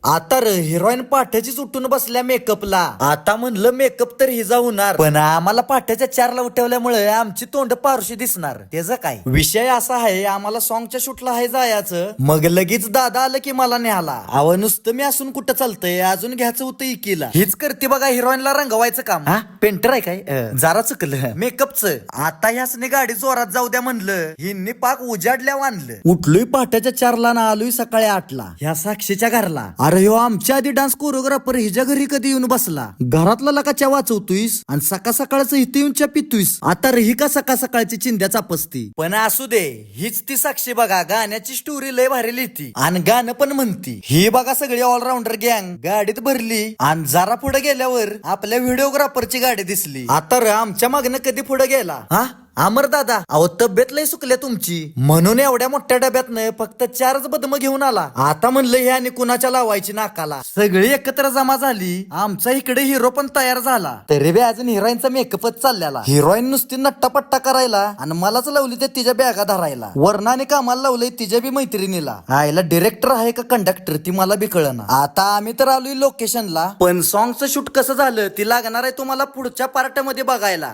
आता हिरोईन पाठ्याचीच उठून बसल्या मेकअपला. आता म्हणलं मेकअप तर हिजा होणार, पण आम्हाला पाठ्याच्या 4ला उठवल्यामुळे आमची तोंड पारशी दिसणार. त्याचं काय विषय असा आहे, आम्हाला सॉंगच्या शूटला आहे जायचं. मग लगेच दादा आलं की मला न्याला. अव नुसतं मी असून कुठं चालतंय, अजून घ्यायचं होतं इकीला. हीच करते बघा हिरोईनला रंगवायचं काम. हा पेंटर आहे काय? जरा चुकलं मेकअपचं. आता ह्यासने गाडी जोरात जाऊ द्या म्हणलं, हिंनी पाक उजाडल्या आणलं. उठलोय पाठ्याच्या 4ला ना आलोय सकाळी 8ला ह्या साक्षीच्या घरला. अरे ह्यो आमच्या आधी डान्स कोरिओग्राफर हिच्या घरी कधी येऊन बसला. घरातला लकाच्या वाचवतोयस आणि सकाळ सकाळच इथे येऊन च्या पितोयस. आता रही का सकाळ सकाळची चिंध्या चापसती. पण असू दे, हीच ती साक्षी बघा, गाण्याची स्टोरी लय भारी लिहिती आणि गाणं पण म्हणती. ही बघा सगळी ऑलराऊंडर गँग गाडीत भरली आणि जरा पुढे गेल्यावर आपल्या व्हिडिओग्राफरची गाडी दिसली. आता आमच्या मागणं कधी पुढे गेला. हा अमर दादा, अहो तब्येत लय सुकल्या तुमची, म्हणून एवढ्या मोठ्या डब्यातनं फक्त 4च बदम घेऊन आला. आता म्हणलं हे आणि कुणाच्या लावायची नाकाला. सगळी एकत्र जमा झाली. आमचा इकडे हिरो पण तयार झाला. तरी बी अजून हिरोईनचा मेकअपच चाललेला. हिरोईन नुसती नट्टापट्टा करायला आणि मलाच लावली ते तिच्या बॅगा धरायला. वर्णाने कामाला लावलंय तिच्या बी मैत्रिणीला. आयला डिरेक्टर आहे का कंडक्टर ती मला बी कळना. आता आम्ही तर आलोय लोकेशनला, पण सॉंगचं शूट कसं झालं ती लागणार आहे तुम्हाला पुढच्या पार्ट मध्ये बघायला.